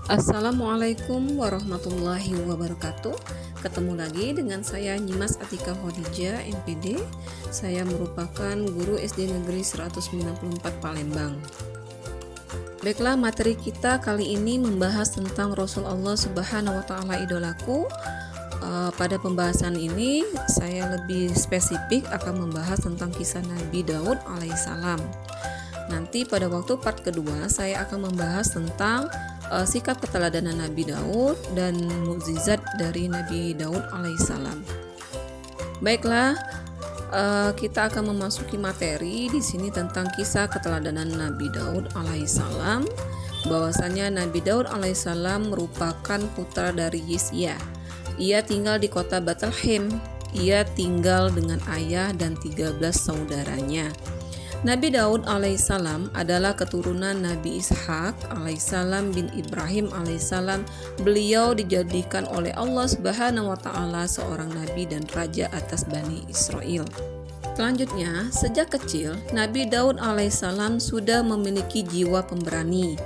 Assalamualaikum warahmatullahi wabarakatuh. Ketemu lagi dengan saya Nyimas Atika Khadijah MPD. Saya merupakan guru SD Negeri 194 Palembang. Baiklah, materi kita kali ini membahas tentang Rasul Allah Subhanahu wa taala idolaku. Pada pembahasan ini saya lebih spesifik akan membahas tentang kisah Nabi Daud alaihissalam. Nanti pada waktu part kedua saya akan membahas tentang sikap keteladanan Nabi Daud dan mukjizat dari Nabi Daud alaihissalam. Baiklah, kita akan memasuki materi di sini tentang kisah keteladanan Nabi Daud alaihissalam. Bahwasanya Nabi Daud alaihissalam merupakan putra dari Yesya. Ia tinggal di kota Bethlehem. Ia tinggal dengan ayah dan 13 saudaranya. Nabi Daud alaihissalam adalah keturunan Nabi Ishak alaihissalam bin Ibrahim alaihissalam. Beliau dijadikan oleh Allah Subhanahu wa taala seorang nabi dan raja atas Bani Israel. Selanjutnya, sejak kecil Nabi Daud alaihissalam sudah memiliki jiwa pemberani.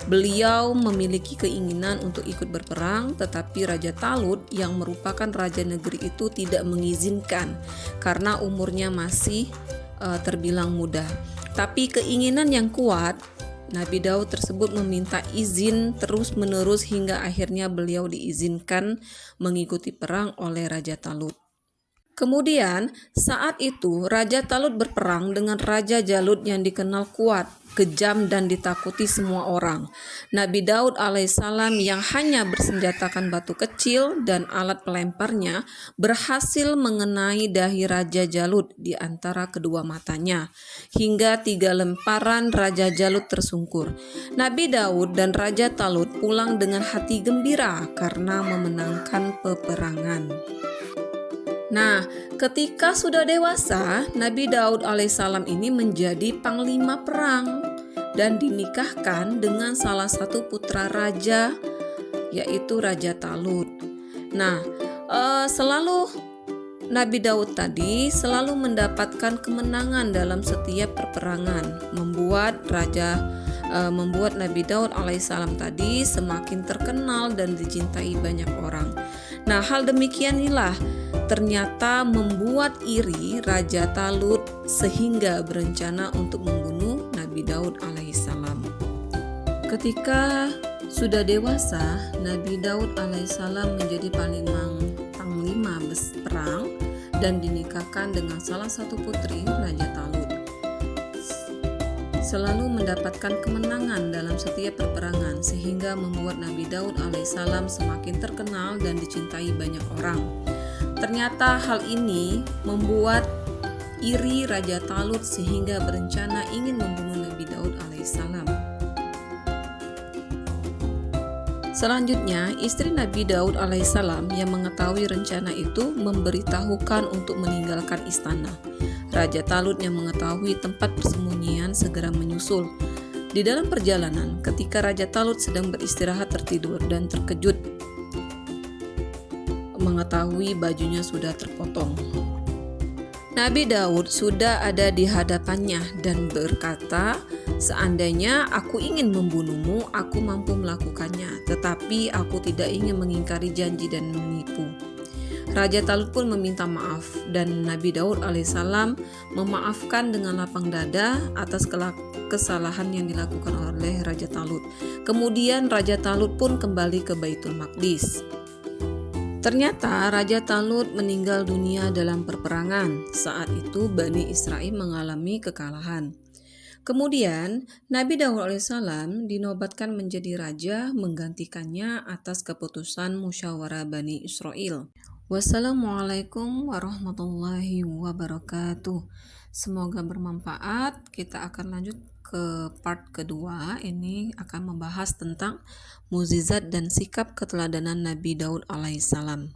Beliau memiliki keinginan untuk ikut berperang, tetapi Raja Talut yang merupakan raja negeri itu tidak mengizinkan karena umurnya masih terbilang muda. Tapi keinginan yang kuat, Nabi Daud tersebut meminta izin terus-menerus hingga akhirnya beliau diizinkan mengikuti perang oleh Raja Talut. Kemudian saat itu Raja Talut berperang dengan Raja Jalut yang dikenal kuat, kejam dan ditakuti semua orang. Nabi Daud alaihissalam yang hanya bersenjatakan batu kecil dan alat pelemparnya berhasil mengenai dahi Raja Jalut di antara kedua matanya, hingga 3 lemparan Raja Jalut tersungkur. Nabi Daud dan Raja Talut pulang dengan hati gembira karena memenangkan peperangan. Nah, ketika sudah dewasa, Nabi Daud alaihissalam ini menjadi panglima perang dan dinikahkan dengan salah satu putra raja, yaitu Raja Talut. Nah, selalu Nabi Daud tadi selalu mendapatkan kemenangan dalam setiap perperangan, membuat Nabi Daud alaihissalam tadi semakin terkenal dan dicintai banyak orang. Nah, hal demikian inilah ternyata membuat iri Raja Talut sehingga berencana untuk membunuh Nabi Daud alaihissalam. Ketika sudah dewasa, Nabi Daud alaihissalam menjadi panglima perang dan dinikahkan dengan salah satu putri Raja Talut. Selalu mendapatkan kemenangan dalam setiap perperangan sehingga membuat Nabi Daud alaihissalam semakin terkenal dan dicintai banyak orang. Ternyata hal ini membuat iri Raja Talut sehingga berencana ingin membunuh Nabi Daud alaihissalam. Selanjutnya, istri Nabi Daud alaihissalam yang mengetahui rencana itu memberitahukan untuk meninggalkan istana. Raja Talut yang mengetahui tempat persembunyian segera menyusul. Di dalam perjalanan, ketika Raja Talut sedang beristirahat tertidur dan terkejut mengetahui bajunya sudah terpotong. Nabi Daud sudah ada di hadapannya dan berkata, "Seandainya aku ingin membunuhmu, aku mampu melakukannya, tetapi aku tidak ingin mengingkari janji dan menipu." Raja Talut pun meminta maaf dan Nabi Daud alaihissalam memaafkan dengan lapang dada atas kesalahan yang dilakukan oleh Raja Talut. Kemudian Raja Talut pun kembali ke Baitul Maqdis. Ternyata Raja Talut meninggal dunia dalam perperangan. Saat itu Bani Israel mengalami kekalahan. Kemudian Nabi Daud alaihissalam dinobatkan menjadi raja menggantikannya atas keputusan musyawarah Bani Israel. Wassalamualaikum warahmatullahi wabarakatuh. Semoga bermanfaat. Kita akan lanjut ke part kedua. Ini akan membahas tentang mukjizat dan sikap keteladanan Nabi Daud alaihissalam.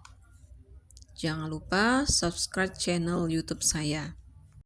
Jangan lupa subscribe channel YouTube saya.